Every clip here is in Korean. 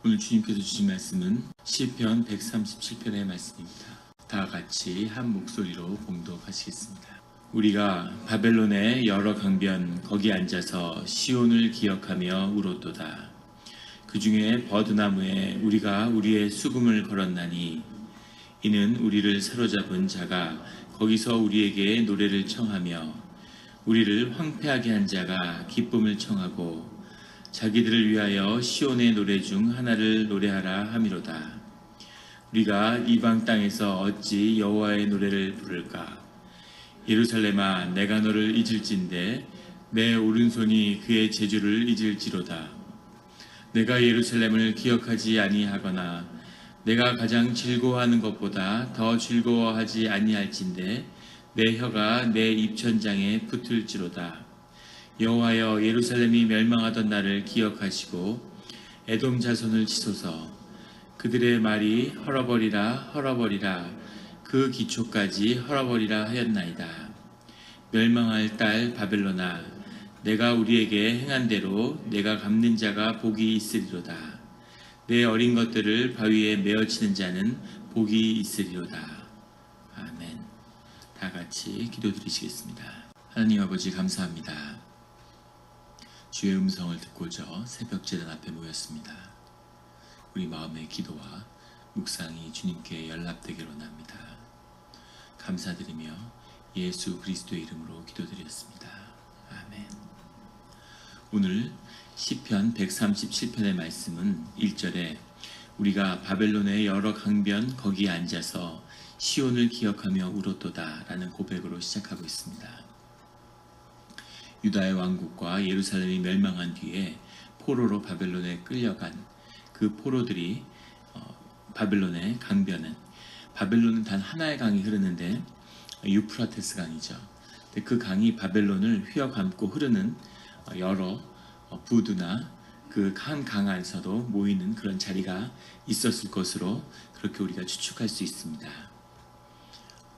오늘 주님께서 주신 말씀은 시편 137편의 말씀입니다. 다 같이 한 목소리로 봉독하시겠습니다. 우리가 바벨론의 여러 강변 거기 앉아서 시온을 기억하며 울었도다. 그 중에 버드나무에 우리가 우리의 수금을 걸었나니 이는 우리를 사로잡은 자가 거기서 우리에게 노래를 청하며 우리를 황폐하게 한 자가 기쁨을 청하고 자기들을 위하여 시온의 노래 중 하나를 노래하라 함이로다. 우리가 이방 땅에서 어찌 여호와의 노래를 부를까? 예루살렘아, 내가 너를 잊을진대 내 오른손이 그의 재주를 잊을지로다. 내가 예루살렘을 기억하지 아니하거나 내가 가장 즐거워하는 것보다 더 즐거워하지 아니할진대 내 혀가 내 입천장에 붙을지로다. 여호와여, 예루살렘이 멸망하던 날을 기억하시고 에돔 자손을 치소서. 그들의 말이 헐어버리라 헐어버리라 그 기초까지 헐어버리라 하였나이다. 멸망할 딸 바벨로나, 내가 우리에게 행한 대로 내가 갚는 자가 복이 있으리로다. 내 어린 것들을 바위에 메어치는 자는 복이 있으리로다. 아멘. 다 같이 기도드리시겠습니다. 하나님 아버지, 감사합니다. 주의 음성을 듣고저 새벽 제단 앞에 모였습니다. 우리 마음의 기도와 묵상이 주님께 연락되기로 합니다. 감사드리며 예수 그리스도의 이름으로 기도드렸습니다. 아멘. 오늘 시편 137편의 말씀은 1절에 우리가 바벨론의 여러 강변 거기에 앉아서 시온을 기억하며 울었도다 라는 고백으로 시작하고 있습니다. 유다의 왕국과 예루살렘이 멸망한 뒤에 포로로 바벨론에 끌려간 그 포로들이 바벨론의 강변은, 바벨론은 단 하나의 강이 흐르는데 유프라테스 강이죠. 그 강이 바벨론을 휘어감고 흐르는 여러 부두나 그 한 강 안에서도 모이는 그런 자리가 있었을 것으로 그렇게 우리가 추측할 수 있습니다.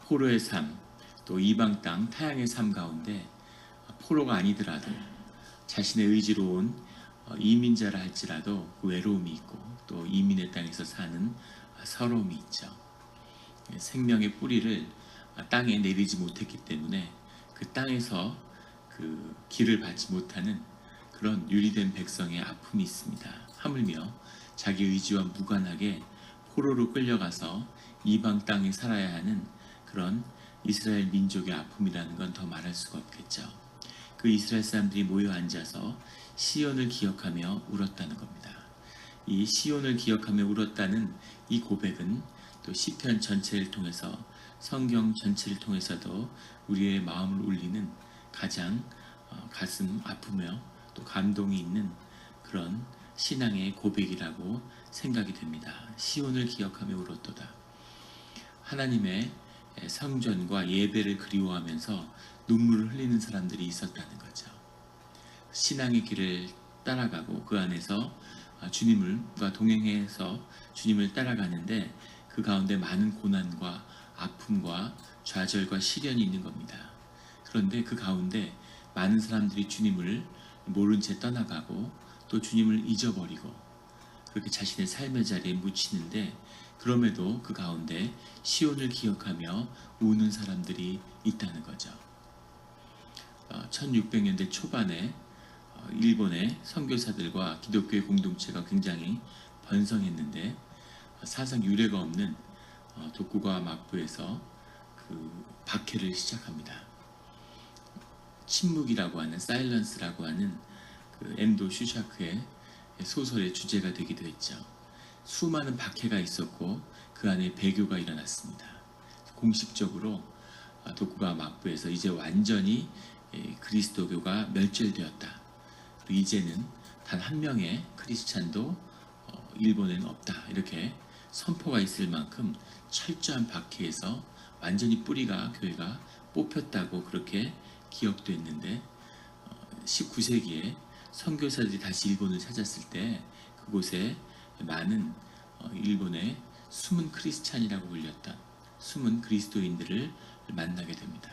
포로의 삶, 또 이방 땅 타향의 삶 가운데 포로가 아니더라도 자신의 의지로 온 이민자라 할지라도 그 외로움이 있고 또 이민의 땅에서 사는 서러움이 있죠. 생명의 뿌리를 땅에 내리지 못했기 때문에 그 땅에서 그 길을 받지 못하는 그런 유리된 백성의 아픔이 있습니다. 하물며 자기 의지와 무관하게 포로로 끌려가서 이방 땅에 살아야 하는 그런 이스라엘 민족의 아픔이라는 건 더 말할 수가 없겠죠. 그 이스라엘 사람들이 모여 앉아서 시온을 기억하며 울었다는 겁니다. 이 시온을 기억하며 울었다는 이 고백은 또 시편 전체를 통해서, 성경 전체를 통해서도 우리의 마음을 울리는 가장 가슴 아프며 또 감동이 있는 그런 신앙의 고백이라고 생각이 됩니다. 시온을 기억하며 울었도다. 하나님의 성전과 예배를 그리워하면서 눈물을 흘리는 사람들이 있었다는 거죠. 신앙의 길을 따라가고 그 안에서 주님과 동행해서 주님을 따라가는데 그 가운데 많은 고난과 아픔과 좌절과 시련이 있는 겁니다. 그런데 그 가운데 많은 사람들이 주님을 모른 채 떠나가고 또 주님을 잊어버리고 그렇게 자신의 삶의 자리에 묻히는데, 그럼에도 그 가운데 시온을 기억하며 우는 사람들이 있다는 거죠. 1600년대 초반에 일본의 선교사들과 기독교의 공동체가 굉장히 번성했는데 사상 유례가 없는 도쿠가와 막부에서 그 박해를 시작합니다. 침묵이라고 하는, 사일런스라고 하는 그 엔도 슈샤크의 소설의 주제가 되기도 했죠. 수많은 박해가 있었고 그 안에 배교가 일어났습니다. 공식적으로 도쿠가와 막부에서 이제 완전히 그리스도교가 멸절되었다. 그리고 이제는 단 한 명의 크리스찬도 일본에는 없다. 이렇게 선포가 있을 만큼 철저한 박해에서 완전히 뿌리가, 교회가 뽑혔다고 그렇게 기억됐는데 19세기에 선교사들이 다시 일본을 찾았을 때 그곳에 많은 일본의 숨은 크리스찬이라고 불렸던 숨은 그리스도인들을 만나게 됩니다.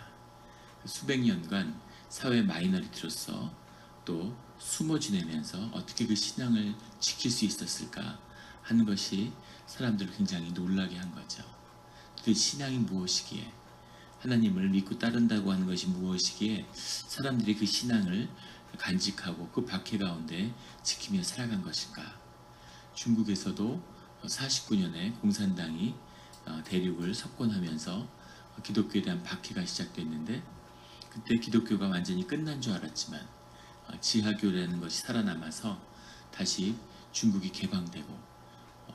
수백 년간 사회 마이너리티로서 또 숨어 지내면서 어떻게 그 신앙을 지킬 수 있었을까 하는 것이 사람들을 굉장히 놀라게 한 거죠. 도대체 신앙이 무엇이기에, 하나님을 믿고 따른다고 하는 것이 무엇이기에 사람들이 그 신앙을 간직하고 그 박해 가운데 지키며 살아간 것일까? 중국에서도 49년에 공산당이 대륙을 석권하면서 기독교에 대한 박해가 시작됐는데, 그때 기독교가 완전히 끝난 줄 알았지만 지하교라는 것이 살아남아서 다시 중국이 개방되고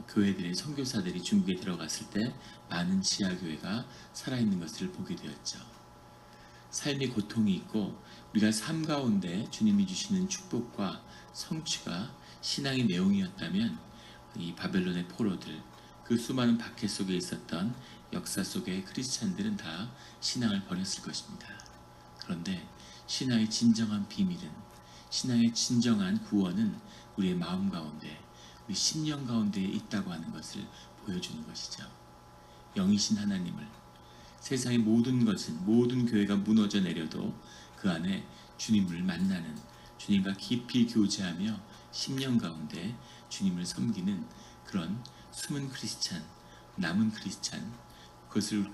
교회들의 선교사들이 중국에 들어갔을 때 많은 지하교회가 살아있는 것을 보게 되었죠. 삶의 고통이 있고 우리가 삶 가운데 주님이 주시는 축복과 성취가 신앙의 내용이었다면 이 바벨론의 포로들, 그 수많은 박해 속에 있었던 역사 속의 크리스찬들은 다 신앙을 버렸을 것입니다. 그런데 신앙의 진정한 비밀은, 신앙의 진정한 구원은 우리의 마음 가운데, 우리 심령 가운데 있다고 하는 것을 보여주는 것이죠. 영이신 하나님을, 세상의 모든 것은, 모든 교회가 무너져 내려도 그 안에 주님을 만나는, 주님과 깊이 교제하며 심령 가운데 주님을 섬기는 그런 숨은 크리스찬, 남은 크리스찬, 그것을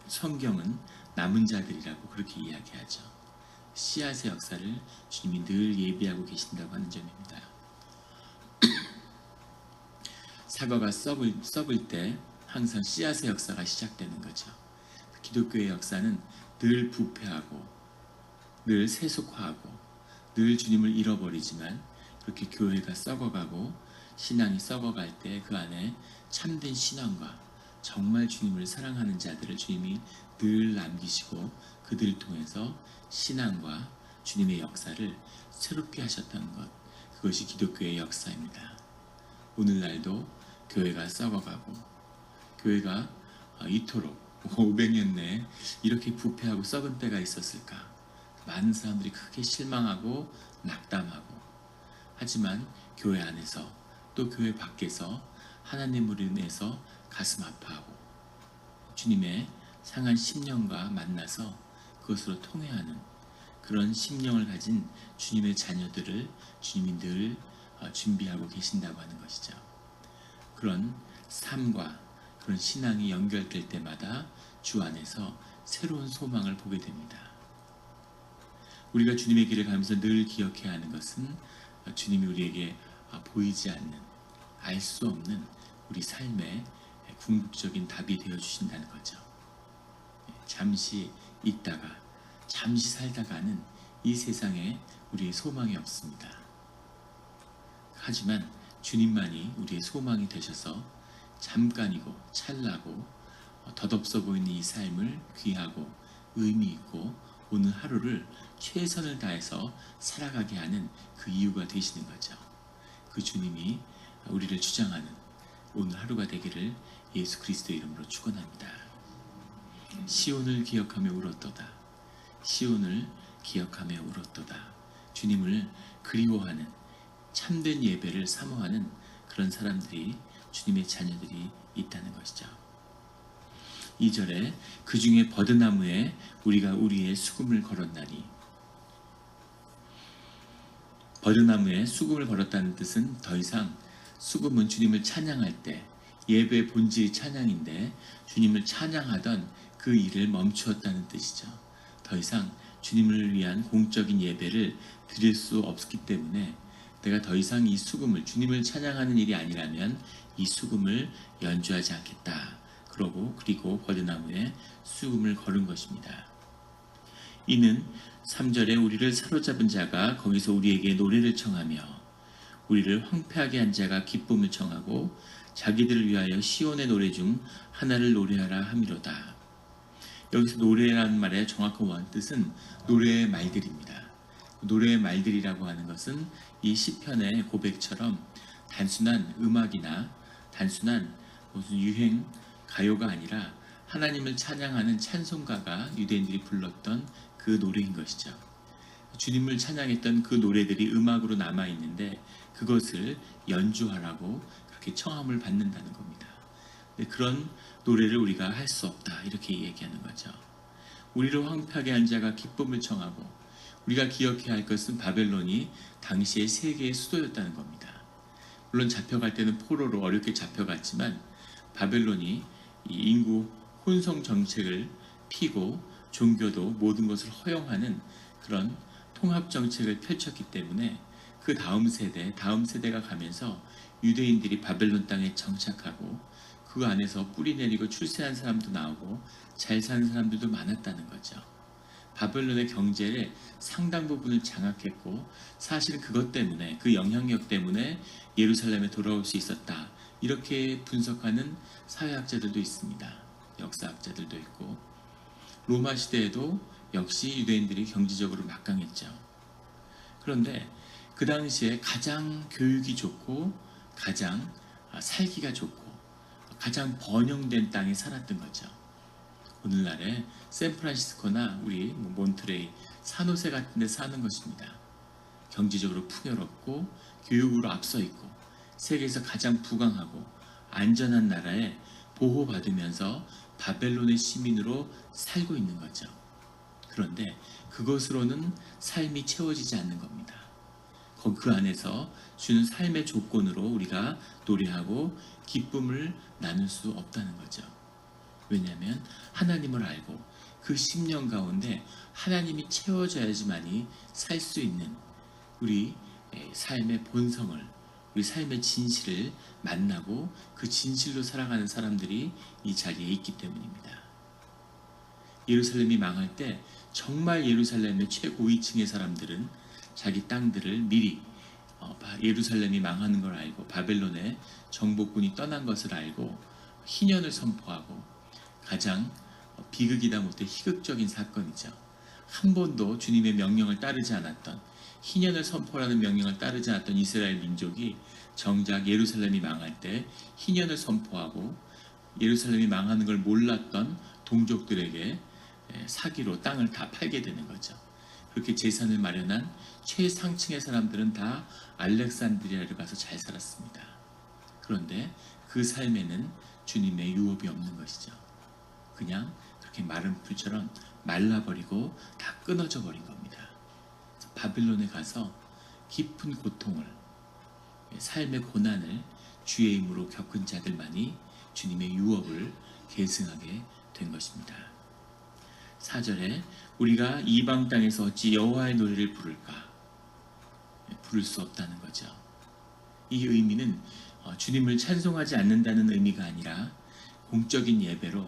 성경은 남은 자들이라고 그렇게 이야기하죠. 씨앗의 역사를 주님이 늘 예비하고 계신다고 하는 점입니다. 사과가 썩을 때 항상 씨앗의 역사가 시작되는 거죠. 기독교의 역사는 늘 부패하고 늘 세속화하고 늘 주님을 잃어버리지만, 그렇게 교회가 썩어가고 신앙이 썩어갈 때 그 안에 참된 신앙과 정말 주님을 사랑하는 자들을 주님이 늘 남기시고 그들을 통해서 신앙과 주님의 역사를 새롭게 하셨다는 것, 그것이 기독교의 역사입니다. 오늘날도 교회가 썩어가고 교회가 이토록 500년 내에 이렇게 부패하고 썩은 때가 있었을까? 많은 사람들이 크게 실망하고 낙담하고, 하지만 교회 안에서 또 교회 밖에서 하나님으로 인해서 가슴 아파하고 주님의 상한 심령과 만나서 그것으로 통회하는 그런 심령을 가진 주님의 자녀들을 주님이 늘 준비하고 계신다고 하는 것이죠. 그런 삶과 그런 신앙이 연결될 때마다 주 안에서 새로운 소망을 보게 됩니다. 우리가 주님의 길을 가면서 늘 기억해야 하는 것은 주님이 우리에게 보이지 않는, 알 수 없는 우리 삶의 궁극적인 답이 되어 주신다는 거죠. 잠시 있다가 잠시 살다가는 이 세상에 우리의 소망이 없습니다. 하지만 주님만이 우리의 소망이 되셔서 잠깐이고 찰나고 덧없어 보이는 이 삶을 귀하고 의미 있고 오늘 하루를 최선을 다해서 살아가게 하는 그 이유가 되시는 거죠. 그 주님이 우리를 주장하는 오늘 하루가 되기를 예수 그리스도의 이름으로 축원합니다. 시온을 기억하며 울었도다. 시온을 기억하며 울었도다. 주님을 그리워하는, 참된 예배를 사모하는 그런 사람들이, 주님의 자녀들이 있다는 것이죠. 2절에 그 중에 버드나무에 우리가 우리의 수금을 걸었나니, 버드나무에 수금을 걸었다는 뜻은 더 이상 수금은 주님을 찬양할 때, 예배의 본질이 찬양인데 주님을 찬양하던 그 일을 멈추었다는 뜻이죠. 더 이상 주님을 위한 공적인 예배를 드릴 수 없기 때문에 내가 더 이상 이 수금을, 주님을 찬양하는 일이 아니라면 이 수금을 연주하지 않겠다. 그리고 버드나무에 수금을 걸은 것입니다. 이는 3절에 우리를 사로잡은 자가 거기서 우리에게 노래를 청하며 우리를 황폐하게 한 자가 기쁨을 청하고 자기들을 위하여 시온의 노래 중 하나를 노래하라 함이로다. 여기서 노래라는 말의 정확한 원뜻은 노래의 말들입니다. 노래의 말들이라고 하는 것은 이 시편의 고백처럼 단순한 음악이나 단순한 무슨 유행 가요가 아니라 하나님을 찬양하는 찬송가가 유대인들이 불렀던 그 노래인 것이죠. 주님을 찬양했던 그 노래들이 음악으로 남아있는데 그것을 연주하라고 그렇게 청함을 받는다는 겁니다. 근데 그런 노래를 우리가 할 수 없다, 이렇게 얘기하는 거죠. 우리를 황폐하게 한 자가 기쁨을 청하고, 우리가 기억해야 할 것은 바벨론이 당시의 세계의 수도였다는 겁니다. 물론 잡혀갈 때는 포로로 어렵게 잡혀갔지만 바벨론이 이 인구 혼성 정책을 피고 종교도 모든 것을 허용하는 그런 통합 정책을 펼쳤기 때문에 그 다음 세대가 가면서 유대인들이 바벨론 땅에 정착하고 그 안에서 뿌리 내리고 출세한 사람도 나오고 잘 사는 사람들도 많았다는 거죠. 바벨론의 경제의 상당 부분을 장악했고 사실은 그것 때문에 그 영향력 때문에 예루살렘에 돌아올 수 있었다. 이렇게 분석하는 사회학자들도 있습니다. 역사학자들도 있고 로마 시대에도 역시 유대인들이 경제적으로 막강했죠. 그런데 그 당시에 가장 교육이 좋고 가장 살기가 좋고 가장 번영된 땅에 살았던 거죠. 오늘날의 샌프란시스코나 우리 몬트레이, 산호세 같은 데 사는 것입니다. 경제적으로 풍요롭고 교육으로 앞서 있고 세계에서 가장 부강하고 안전한 나라에 보호받으면서 바벨론의 시민으로 살고 있는 거죠. 그런데 그것으로는 삶이 채워지지 않는 겁니다. 그 안에서 주는 삶의 조건으로 우리가 노래하고 기쁨을 나눌 수 없다는 거죠. 왜냐하면 하나님을 알고 그 심령 가운데 하나님이 채워져야지만이 살 수 있는 우리 삶의 본성을, 우리 삶의 진실을 만나고 그 진실로 살아가는 사람들이 이 자리에 있기 때문입니다. 예루살렘이 망할 때 정말 예루살렘의 최고위층의 사람들은 자기 땅들을 미리 예루살렘이 망하는 걸 알고 바벨론의 정복군이 떠난 것을 알고 희년을 선포하고 가장 비극이다 못해 희극적인 사건이죠. 한 번도 주님의 명령을 따르지 않았던 희년을 선포하는 명령을 따르지 않았던 이스라엘 민족이 정작 예루살렘이 망할 때 희년을 선포하고 예루살렘이 망하는 걸 몰랐던 동족들에게 사기로 땅을 다 팔게 되는 거죠. 그렇게 재산을 마련한 최상층의 사람들은 다 알렉산드리아를 가서 잘 살았습니다. 그런데 그 삶에는 주님의 유업이 없는 것이죠. 그냥 그렇게 마른 풀처럼 말라버리고 다 끊어져 버린 겁니다. 바빌론에 가서 깊은 고통을, 삶의 고난을 주의 힘으로 겪은 자들만이 주님의 유업을 계승하게 된 것입니다. 4절에 우리가 이방 땅에서 어찌 여호와의 노래를 부를까? 부를 수 없다는 거죠. 이 의미는 주님을 찬송하지 않는다는 의미가 아니라 공적인 예배로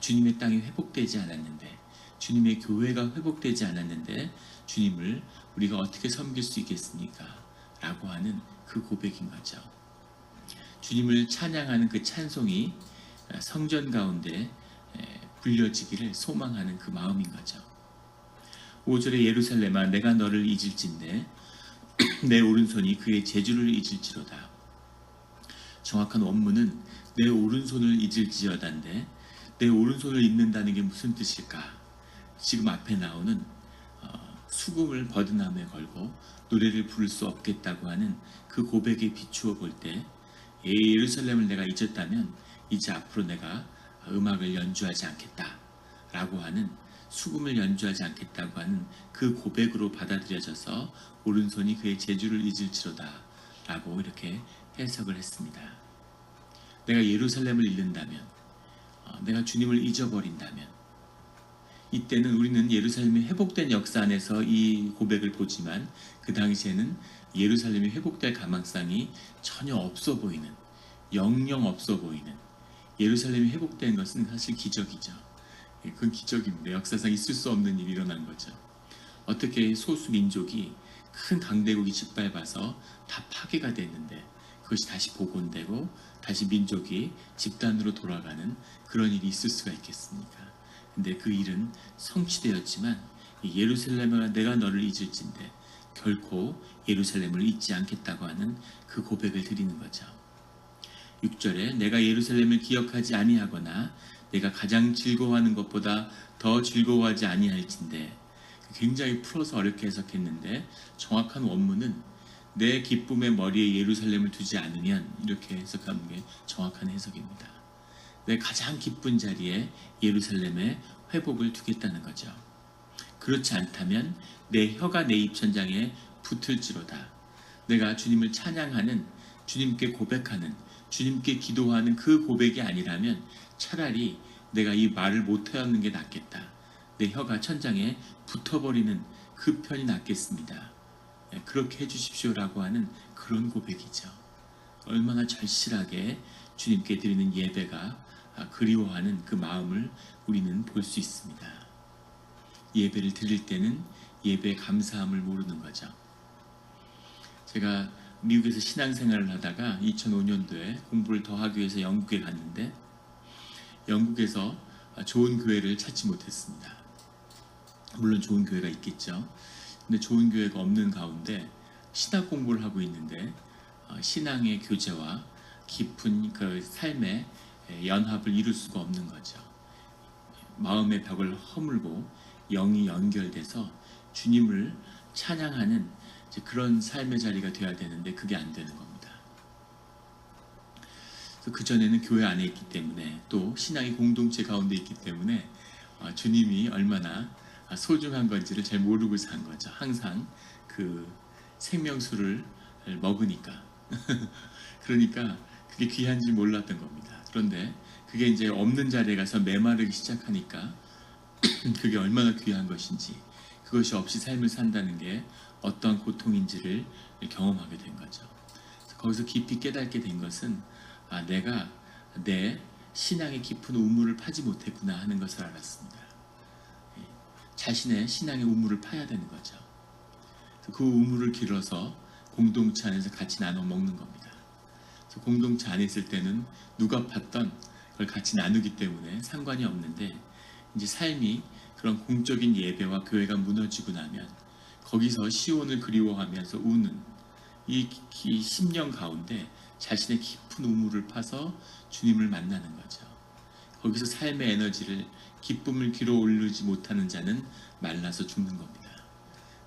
주님의 땅이 회복되지 않았는데, 주님의 교회가 회복되지 않았는데 주님을 우리가 어떻게 섬길 수 있겠습니까? 라고 하는 그 고백인 거죠. 주님을 찬양하는 그 찬송이 성전 가운데 불려지기를 소망하는 그 마음인 거죠. 5절에 예루살렘아 내가 너를 잊을진대 내 오른손이 그의 재주를 잊을지로다. 정확한 원문은 내 오른손을 잊을지어다인데 내 오른손을 잊는다는 게 무슨 뜻일까? 지금 앞에 나오는 수금을 버드나무에 걸고 노래를 부를 수 없겠다고 하는 그 고백에 비추어 볼 때 예루살렘을 내가 잊었다면 이제 앞으로 내가 음악을 연주하지 않겠다 라고 하는, 수금을 연주하지 않겠다고 하는 그 고백으로 받아들여져서 오른손이 그의 재주를 잊을지로다 라고 이렇게 해석을 했습니다. 내가 예루살렘을 잃는다면, 내가 주님을 잊어버린다면, 이때는 우리는 예루살렘이 회복된 역사 안에서 이 고백을 보지만 그 당시에는 예루살렘이 회복될 가망성이 전혀 없어 보이는, 영영 없어 보이는, 예루살렘이 회복된 것은 사실 기적이죠. 그건 기적입니다. 역사상 있을 수 없는 일이 일어난 거죠. 어떻게 소수 민족이 큰 강대국이 짓밟아서 다 파괴가 됐는데 그것이 다시 복원되고 다시 민족이 집단으로 돌아가는 그런 일이 있을 수가 있겠습니까? 근데 그 일은 성취되었지만 예루살렘아 내가 너를 잊을진데 결코 예루살렘을 잊지 않겠다고 하는 그 고백을 드리는 거죠. 6절에 내가 예루살렘을 기억하지 아니하거나 내가 가장 즐거워하는 것보다 더 즐거워하지 아니할진대. 굉장히 풀어서 어렵게 해석했는데 정확한 원문은 내 기쁨의 머리에 예루살렘을 두지 않으면, 이렇게 해석하는 게 정확한 해석입니다. 내 가장 기쁜 자리에 예루살렘의 회복을 두겠다는 거죠. 그렇지 않다면 내 혀가 내 입천장에 붙을지로다. 내가 주님을 찬양하는 주님께 고백하는, 주님께 기도하는 그 고백이 아니라면 차라리 내가 이 말을 못하는 게 낫겠다. 내 혀가 천장에 붙어버리는 그 편이 낫겠습니다. 그렇게 해주십시오라고 하는 그런 고백이죠. 얼마나 절실하게 주님께 드리는 예배가 그리워하는 그 마음을 우리는 볼 수 있습니다. 예배를 드릴 때는 예배의 감사함을 모르는 거죠. 제가 미국에서 신앙생활을 하다가 2005년도에 공부를 더 하기 위해서 영국에 갔는데 영국에서 좋은 교회를 찾지 못했습니다. 물론 좋은 교회가 있겠죠. 근데 좋은 교회가 없는 가운데 신학 공부를 하고 있는데 신앙의 교제와 깊은 그 삶의 연합을 이룰 수가 없는 거죠. 마음의 벽을 허물고 영이 연결돼서 주님을 찬양하는 그런 삶의 자리가 되어야 되는데 그게 안 되는 겁니다. 그전에는 교회 안에 있기 때문에 또 신앙의 공동체 가운데 있기 때문에 주님이 얼마나 소중한 건지를 잘 모르고 산 거죠. 항상 그 생명수를 먹으니까. 그러니까 그게 귀한지 몰랐던 겁니다. 그런데 그게 이제 없는 자리에 가서 메마르기 시작하니까 그게 얼마나 귀한 것인지, 그것이 없이 삶을 산다는 게 어떠한 고통인지를 경험하게 된 거죠. 거기서 깊이 깨닫게 된 것은 내가 내 신앙의 깊은 우물을 파지 못했구나 하는 것을 알았습니다. 자신의 신앙의 우물을 파야 되는 거죠. 그 우물을 길어서 공동체 안에서 같이 나눠 먹는 겁니다. 공동체 안에 있을 때는 누가 팠던 그걸 같이 나누기 때문에 상관이 없는데 이제 삶이 그런 공적인 예배와 교회가 무너지고 나면 거기서 시온을 그리워하면서 우는 이 심령 가운데 자신의 깊은 우물을 파서 주님을 만나는 거죠. 거기서 삶의 에너지를 기쁨을 길어 올리지 못하는 자는 말라서 죽는 겁니다.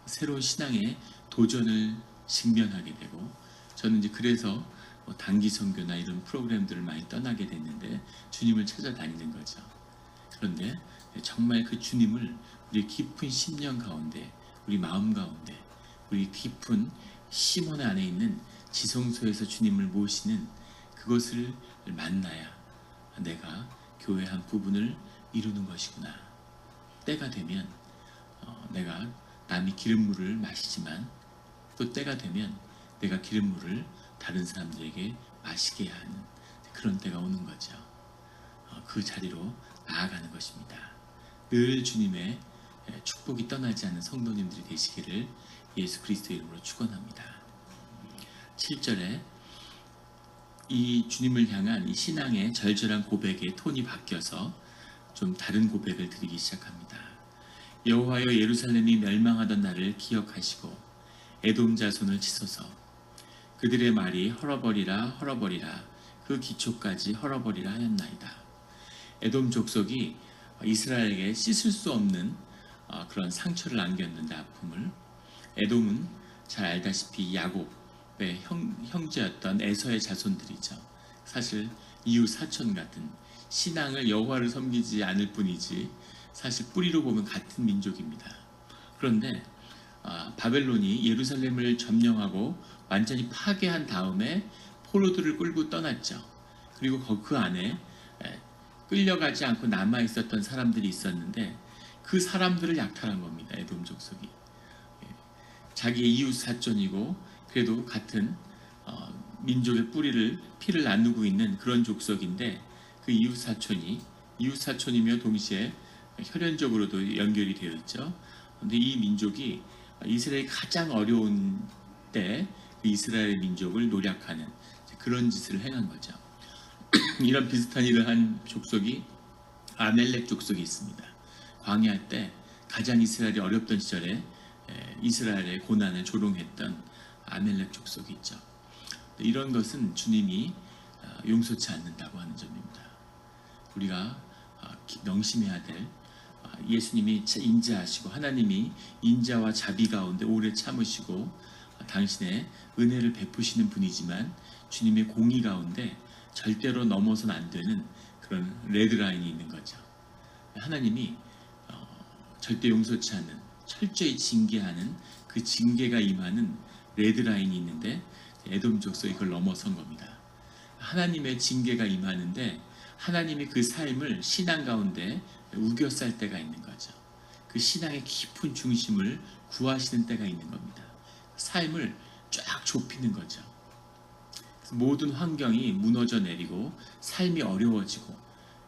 새로운 신앙의 도전을 직면하게 되고 저는 이제 그래서 단기 선교나 이런 프로그램들을 많이 떠나게 됐는데 주님을 찾아다니는 거죠. 그런데 정말 그 주님을 우리 깊은 심령 가운데, 우리 마음 가운데, 우리 깊은 심원 안에 있는 지성소에서 주님을 모시는 그것을 만나야 내가 교회 한 부분을 이루는 것이구나. 때가 되면 내가 남이 기름물을 마시지만 또 때가 되면 내가 기름물을 다른 사람들에게 마시게 하는 그런 때가 오는 거죠. 그 자리로 나아가는 것입니다. 늘 주님의 축복이 떠나지 않는 성도님들이 되시기를 예수 그리스도의 이름으로 축원합니다. 7절에 이 주님을 향한 이 신앙의 절절한 고백의 톤이 바뀌어서 좀 다른 고백을 드리기 시작합니다. 여호와여 예루살렘이 멸망하던 날을 기억하시고 에돔 자손을 치소서. 그들의 말이 헐어버리라 헐어버리라 그 기초까지 헐어버리라 하였나이다. 에돔 족속이 이스라엘에게 씻을 수 없는 그런 상처를 안겼는데 아픔을. 에돔은 잘 알다시피 야곱의 형제였던 에서의 자손들이죠. 사실 이웃 사촌 같은 신앙을 여호와를 섬기지 않을 뿐이지 사실 뿌리로 보면 같은 민족입니다. 그런데 바벨론이 예루살렘을 점령하고 완전히 파괴한 다음에 포로들을 끌고 떠났죠. 그리고 그 안에 끌려가지 않고 남아있었던 사람들이 있었는데 그 사람들을 약탈한 겁니다. 에돔 족속이. 자기의 이웃 사촌이고 그래도 같은 민족의 피를 나누고 있는 그런 족속인데 그 이웃 사촌이며 동시에 혈연적으로도 연결이 되어 있죠. 그런데 이 민족이 이스라엘이 가장 어려운 때 그 이스라엘 민족을 노략하는 그런 짓을 행한 거죠. 이런 비슷한 일을 한 족속이 아멜렉 족속이 있습니다. 광야 때 가장 이스라엘이 어렵던 시절에 이스라엘의 고난을 조롱했던 아멜렉 족속이 있죠. 이런 것은 주님이 용서치 않는다고 하는 점입니다. 우리가 명심해야 될 예수님이 인자하시고 하나님이 인자와 자비 가운데 오래 참으시고 당신의 은혜를 베푸시는 분이지만 주님의 공의 가운데 절대로 넘어서는 안 되는 그런 레드라인이 있는 거죠. 하나님이 절대 용서치 않는 철저히 징계하는 그 징계가 임하는 레드라인이 있는데 에돔 족속이 그걸 넘어선 겁니다. 하나님의 징계가 임하는데 하나님이 그 삶을 신앙 가운데 우겨쌀 때가 있는 거죠. 그 신앙의 깊은 중심을 구하시는 때가 있는 겁니다. 삶을 쫙 좁히는 거죠. 모든 환경이 무너져 내리고 삶이 어려워지고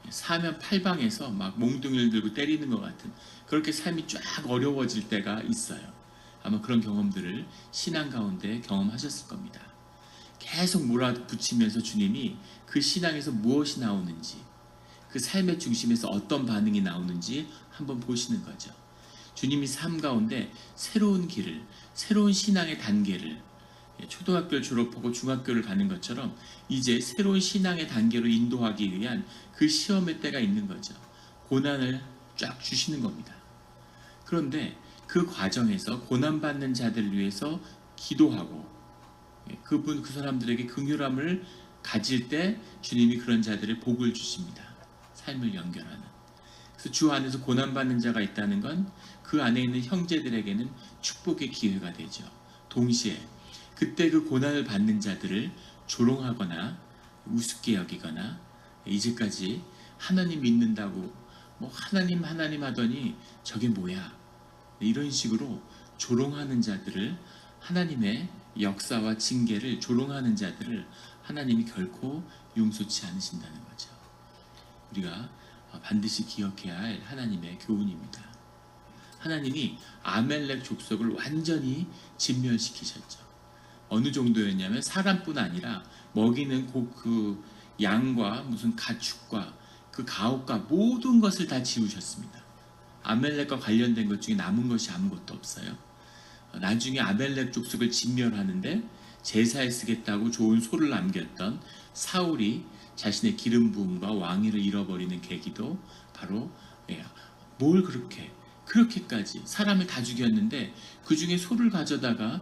사면 팔방에서 막 몽둥이를 들고 때리는 것 같은 그렇게 삶이 쫙 어려워질 때가 있어요. 아마 그런 경험들을 신앙 가운데 경험하셨을 겁니다. 계속 몰아붙이면서 주님이 그 신앙에서 무엇이 나오는지, 그 삶의 중심에서 어떤 반응이 나오는지 한번 보시는 거죠. 주님이 삶 가운데 새로운 길을, 새로운 신앙의 단계를, 초등학교를 졸업하고 중학교를 가는 것처럼 이제 새로운 신앙의 단계로 인도하기 위한 그 시험의 때가 있는 거죠. 고난을 쫙 주시는 겁니다. 그런데 그 과정에서 고난받는 자들을 위해서 기도하고 그 사람들에게 긍휼함을 가질 때 주님이 그런 자들의 복을 주십니다. 삶을 연결하는. 그래서 주 안에서 고난받는 자가 있다는 건 그 안에 있는 형제들에게는 축복의 기회가 되죠. 동시에 그때 그 고난을 받는 자들을 조롱하거나 우습게 여기거나 이제까지 하나님 믿는다고 뭐 하나님 하더니 저게 뭐야 이런 식으로 조롱하는 자들을 하나님의 역사와 징계를 조롱하는 자들을 하나님이 결코 용서치 않으신다는 거죠. 우리가 반드시 기억해야 할 하나님의 교훈입니다. 하나님이 아멜렉 족속을 완전히 진멸시키셨죠. 어느 정도였냐면 사람뿐 아니라 먹이는 그 양과 무슨 가축과 그 가옥과 모든 것을 다 지우셨습니다. 아멜렉과 관련된 것 중에 남은 것이 아무것도 없어요. 나중에 아멜렉 족속을 진멸하는데 제사에 쓰겠다고 좋은 소를 남겼던 사울이 자신의 기름 부음과 왕위를 잃어버리는 계기도 바로 뭘 그렇게까지 사람을 다 죽였는데 그 중에 소를 가져다가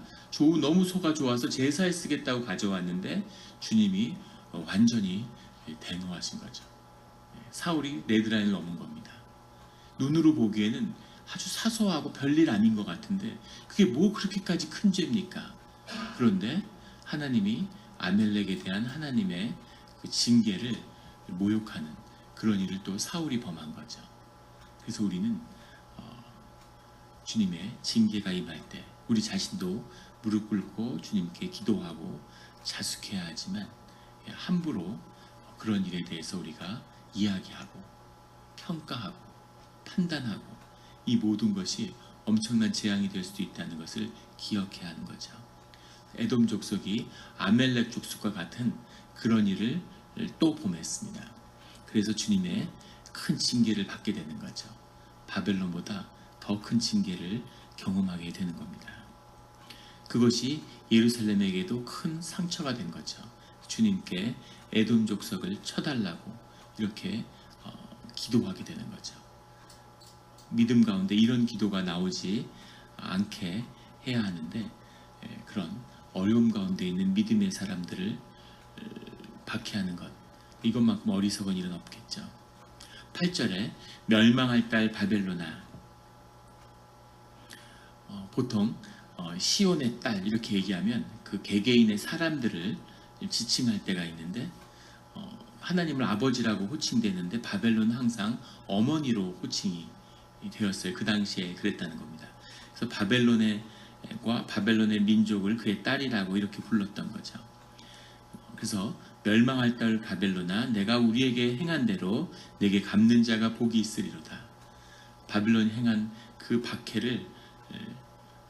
너무 소가 좋아서 제사에 쓰겠다고 가져왔는데 주님이 완전히 대노하신 거죠. 사울이 레드라인을 넘은 겁니다. 눈으로 보기에는 아주 사소하고 별일 아닌 것 같은데 그게 뭐 그렇게까지 큰 죄입니까? 그런데 하나님이 아멜렉에 대한 하나님의 그 징계를 모욕하는 그런 일을 또 사울이 범한 거죠. 그래서 우리는 주님의 징계가 임할 때 우리 자신도 무릎 꿇고 주님께 기도하고 자숙해야 하지만 함부로 그런 일에 대해서 우리가 이야기하고 평가하고 판단하고 이 모든 것이 엄청난 재앙이 될 수도 있다는 것을 기억해야 하는 거죠. 에돔 족속이 아멜렉 족속과 같은 그런 일을 또 범했습니다. 그래서 주님의 큰 징계를 받게 되는 거죠. 바벨론보다 더 큰 징계를 경험하게 되는 겁니다. 그것이 예루살렘에게도 큰 상처가 된 거죠. 주님께 에돔 족속을 쳐달라고 이렇게 기도하게 되는 거죠. 믿음 가운데 이런 기도가 나오지 않게 해야 하는데 그런 어려움 가운데 있는 믿음의 사람들을 박해하는 것 이것만큼 어리석은 일은 없겠죠. 8절에 멸망할 딸 바벨로나 보통 시온의 딸 이렇게 얘기하면 그 개개인의 사람들을 지칭할 때가 있는데 하나님을 아버지라고 호칭되는데 바벨론은 항상 어머니로 호칭이 되었어요. 그 당시에 그랬다는 겁니다. 그래서 바벨론의 민족을 그의 딸이라고 이렇게 불렀던 거죠. 그래서 멸망할 딸 바벨로나 내가 우리에게 행한 대로 내게 갚는 자가 복이 있으리로다. 바벨론이 행한 그 박해를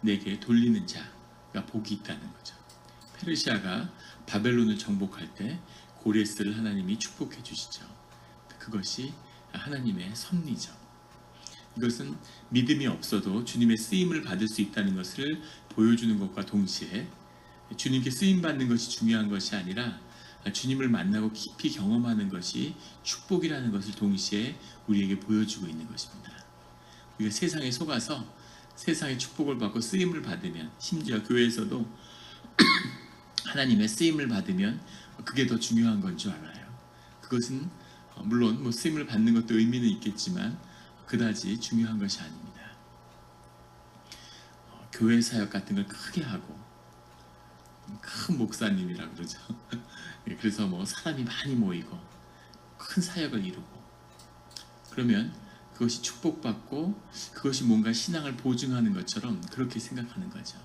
내게 돌리는 자가 복이 있다는 거죠. 페르시아가 바벨론을 정복할 때 고레스를 하나님이 축복해 주시죠. 그것이 하나님의 섭리죠. 이것은 믿음이 없어도 주님의 쓰임을 받을 수 있다는 것을 보여주는 것과 동시에 주님께 쓰임받는 것이 중요한 것이 아니라 주님을 만나고 깊이 경험하는 것이 축복이라는 것을 동시에 우리에게 보여주고 있는 것입니다. 우리가 세상에 속아서 세상의 축복을 받고 쓰임을 받으면 심지어 교회에서도 하나님의 쓰임을 받으면 그게 더 중요한 건 줄 알아요. 그것은 물론 쓰임을 받는 것도 의미는 있겠지만 그다지 중요한 것이 아닙니다. 교회 사역 같은 걸 크게 하고 큰 목사님이라 그러죠. 그래서 뭐 사람이 많이 모이고 큰 사역을 이루고 그러면 그것이 축복받고 그것이 뭔가 신앙을 보증하는 것처럼 그렇게 생각하는 거죠.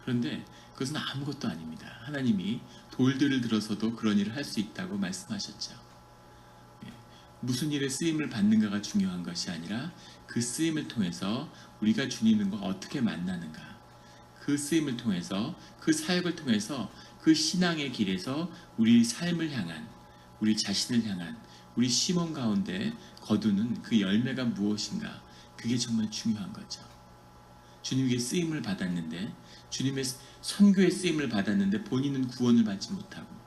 그런데 그것은 아무것도 아닙니다. 하나님이 돌들을 들어서도 그런 일을 할 수 있다고 말씀하셨죠. 무슨 일에 쓰임을 받는가가 중요한 것이 아니라 그 쓰임을 통해서 우리가 주님과 어떻게 만나는가, 그 쓰임을 통해서, 그 사역을 통해서 그 신앙의 길에서 우리 삶을 향한, 우리 자신을 향한, 우리 심원 가운데 거두는 그 열매가 무엇인가, 그게 정말 중요한 거죠. 주님에게 쓰임을 받았는데, 주님의 선교의 쓰임을 받았는데 본인은 구원을 받지 못하고,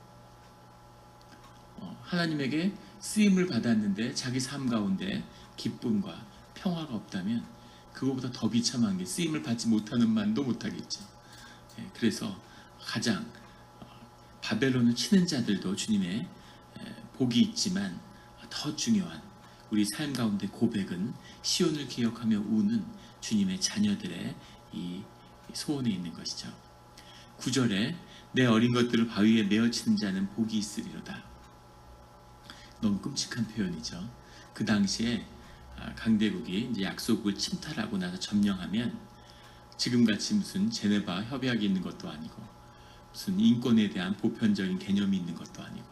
하나님에게 쓰임을 받았는데 자기 삶 가운데 기쁨과 평화가 없다면 그거보다 더 비참한 게 쓰임을 받지 못하는 만도 못하겠죠. 그래서 가장 바벨론을 치는 자들도 주님의 복이 있지만 더 중요한 우리 삶 가운데 고백은 시온을 기억하며 우는 주님의 자녀들의 이 소원에 있는 것이죠. 9절에 내 어린 것들을 바위에 메어치는 자는 복이 있으리로다. 너무 끔찍한 표현이죠. 그 당시에 강대국이 이제 약소국을 침탈하고 나서 점령하면 지금같이 무슨 제네바 협약이 있는 것도 아니고 무슨 인권에 대한 보편적인 개념이 있는 것도 아니고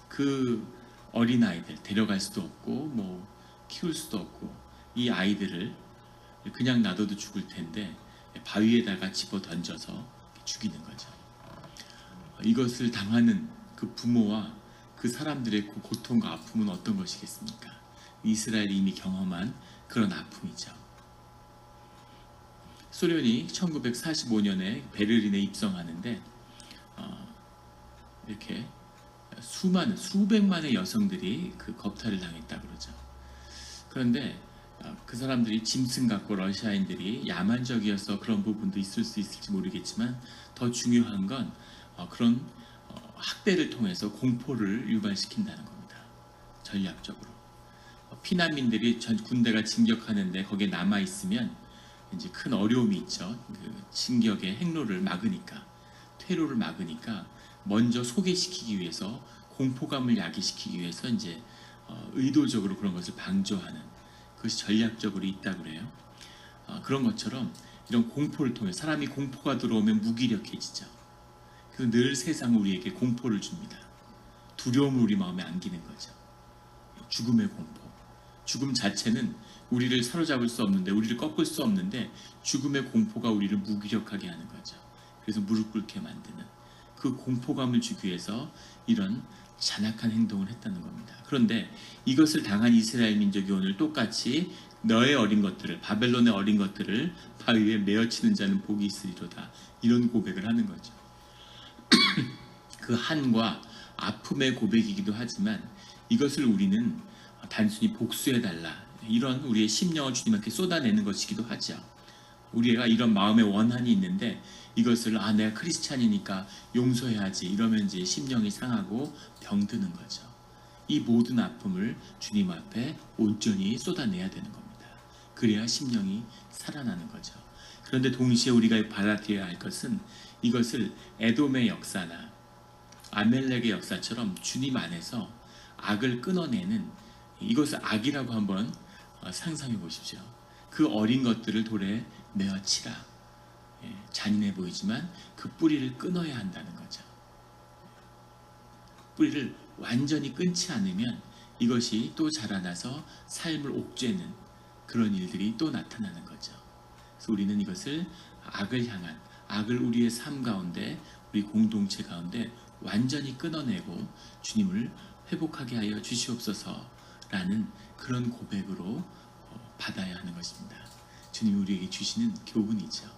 그 어린아이들 데려갈 수도 없고 뭐 키울 수도 없고 이 아이들을 그냥 놔둬도 죽을 텐데 바위에다가 집어 던져서 죽이는 거죠. 이것을 당하는 그 부모와 그 사람들의 고통과 아픔은 어떤 것이겠습니까? 이스라엘이 이미 경험한 그런 아픔이죠. 소련이 1945년에 베를린에 입성하는데 이렇게 수백만의 여성들이 그 겁탈을 당했다 그러죠. 그런데 그 사람들이 짐승 같고 러시아인들이 야만적이어서 그런 부분도 있을 수 있을지 모르겠지만 더 중요한 건 그런 학대를 통해서 공포를 유발시킨다는 겁니다. 전략적으로. 피난민들이 전 군대가 진격하는데 거기에 남아있으면 이제 큰 어려움이 있죠. 그 진격의 행로를 막으니까, 퇴로를 막으니까 먼저 소개시키기 위해서 공포감을 야기시키기 위해서 이제 의도적으로 그런 것을 방조하는 그것이 전략적으로 있다고 그래요. 그런 것처럼 이런 공포를 통해 사람이 공포가 들어오면 무기력해지죠. 그래서 늘 세상은 우리에게 공포를 줍니다. 두려움을 우리 마음에 안기는 거죠. 죽음의 공포. 죽음 자체는 우리를 사로잡을 수 없는데, 우리를 꺾을 수 없는데 죽음의 공포가 우리를 무기력하게 하는 거죠. 그래서 무릎 꿇게 만드는 그 공포감을 주기 위해서 이런 잔악한 행동을 했다는 겁니다. 그런데 이것을 당한 이스라엘 민족이 오늘 똑같이 너의 어린 것들을, 바벨론의 어린 것들을 바위에 메어치는 자는 복이 있으리로다, 이런 고백을 하는 거죠. 그 한과 아픔의 고백이기도 하지만 이것을 우리는 단순히 복수해달라, 이런 우리의 심령을 주님께 쏟아내는 것이기도 하죠. 우리가 이런 마음의 원한이 있는데 이것을 내가 크리스찬이니까 용서해야지 이러면 이제 심령이 상하고 병드는 거죠. 이 모든 아픔을 주님 앞에 온전히 쏟아내야 되는 겁니다. 그래야 심령이 살아나는 거죠. 그런데 동시에 우리가 받아들여야 할 것은 이것을 에돔의 역사나 아멜렉의 역사처럼 주님 안에서 악을 끊어내는, 이것을 악이라고 한번 상상해 보십시오. 그 어린 것들을 돌에 메어치라. 잔인해 보이지만 그 뿌리를 끊어야 한다는 거죠. 뿌리를 완전히 끊지 않으면 이것이 또 자라나서 삶을 옥죄는 그런 일들이 또 나타나는 거죠. 그래서 우리는 이것을 악을 향한, 악을 우리의 삶 가운데, 우리 공동체 가운데 완전히 끊어내고 주님을 회복하게 하여 주시옵소서라는 그런 고백으로 받아야 하는 것입니다. 주님이 우리에게 주시는 교훈이죠.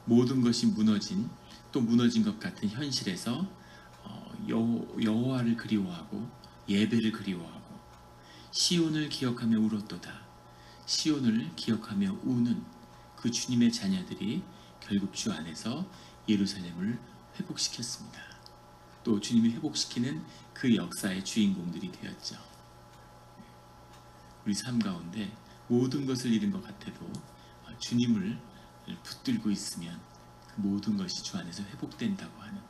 모든 것이 무너진, 또 무너진 것 같은 현실에서 여호와를 그리워하고 예배를 그리워하고 시온을 기억하며 울었도다. 시온을 기억하며 우는 그 주님의 자녀들이 결국 주 안에서 예루살렘을 회복시켰습니다. 또 주님이 회복시키는 그 역사의 주인공들이 되었죠. 우리 삶 가운데 모든 것을 잃은 것 같아도 주님을 붙들고 있으면 그 모든 것이 주 안에서 회복된다고 하는,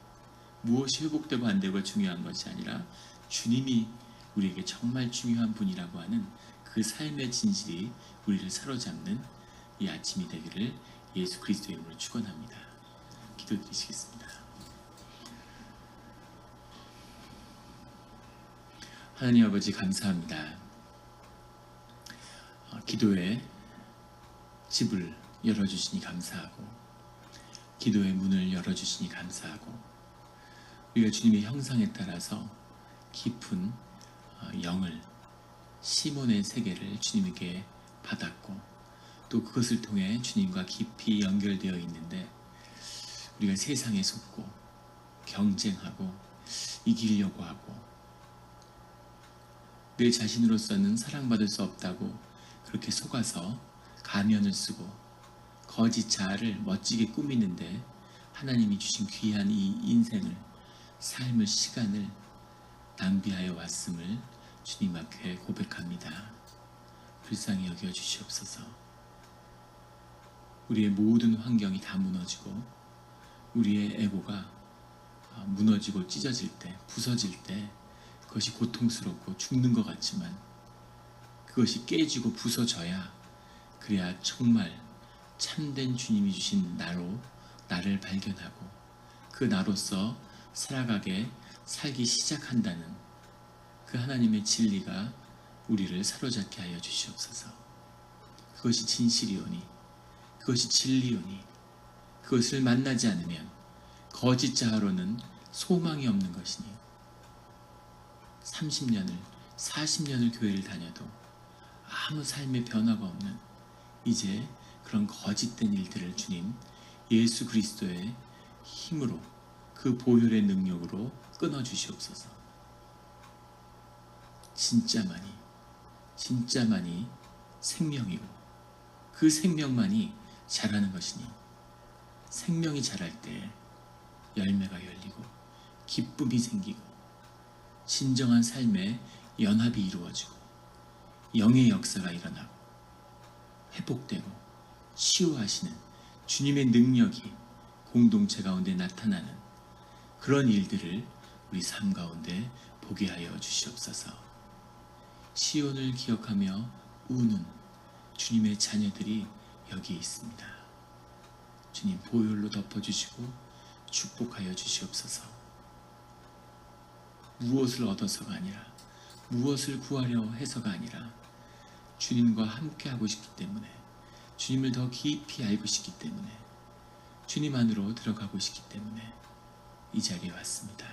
무엇이 회복되고 안 되고가 중요한 것이 아니라 주님이 우리에게 정말 중요한 분이라고 하는 그 삶의 진실이 우리를 사로잡는 이 아침이 되기를 예수 그리스도의 이름으로 축원합니다. 기도드리시겠습니다. 하나님 아버지 감사합니다. 기도의 집을 열어주시니 감사하고, 기도의 문을 열어주시니 감사하고, 우리가 주님의 형상에 따라서 깊은 영을, 시몬의 세계를 주님에게 받았고, 또 그것을 통해 주님과 깊이 연결되어 있는데, 우리가 세상에 속고 경쟁하고 이기려고 하고 내 자신으로서는 사랑받을 수 없다고 그렇게 속아서 가면을 쓰고 거짓 자아를 멋지게 꾸미는데, 하나님이 주신 귀한 이 인생을, 삶을, 시간을 낭비하여 왔음을 주님 앞에 고백합니다. 불쌍히 여겨 주시옵소서. 우리의 모든 환경이 다 무너지고 우리의 에고가 무너지고 찢어질 때, 부서질 때 그것이 고통스럽고 죽는 것 같지만, 그것이 깨지고 부서져야, 그래야 정말 참된 주님이 주신 나로 나를 발견하고 그 나로서 살기 시작한다는 그 하나님의 진리가 우리를 사로잡게 하여 주시옵소서. 그것이 진실이오니, 그것이 진리오니, 그것을 만나지 않으면 거짓 자아로는 소망이 없는 것이니, 30년을 40년을 교회를 다녀도 아무 삶의 변화가 없는 이제 그런 거짓된 일들을 주님 예수 그리스도의 힘으로, 그 보혈의 능력으로 끊어주시옵소서. 진짜만이 생명이고, 그 생명만이 자라는 것이니, 생명이 자랄 때 열매가 열리고 기쁨이 생기고 진정한 삶의 연합이 이루어지고 영의 역사가 일어나고 회복되고 치유하시는 주님의 능력이 공동체 가운데 나타나는 그런 일들을 우리 삶 가운데 보게 하여 주시옵소서. 시온을 기억하며 우는 주님의 자녀들이 여기 있습니다. 주님 보혈로 덮어주시고 축복하여 주시옵소서. 무엇을 얻어서가 아니라, 무엇을 구하려 해서가 아니라, 주님과 함께 하고 싶기 때문에, 주님을 더 깊이 알고 싶기 때문에, 주님 안으로 들어가고 싶기 때문에 이 자리에 왔습니다.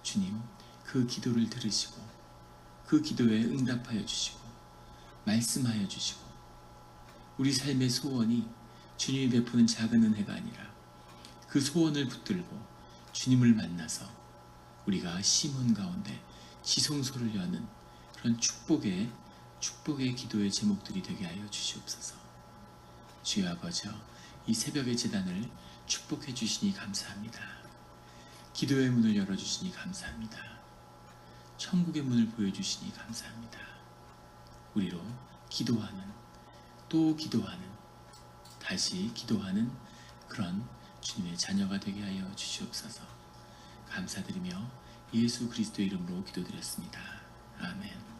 주님, 그 기도를 들으시고 그 기도에 응답하여 주시고 말씀하여 주시고, 우리 삶의 소원이 주님이 베푸는 작은 은혜가 아니라 그 소원을 붙들고 주님을 만나서 우리가 시몬 가운데 지성소를 여는 그런 축복의 기도의 제목들이 되게 하여 주시옵소서. 주여 아버지여, 이 새벽의 제단을 축복해 주시니 감사합니다. 기도의 문을 열어주시니 감사합니다. 천국의 문을 보여주시니 감사합니다. 우리로 기도하는, 또 기도하는, 다시 기도하는 그런 주님의 자녀가 되게 하여 주시옵소서. 감사드리며 예수 그리스도의 이름으로 기도드렸습니다. 아멘.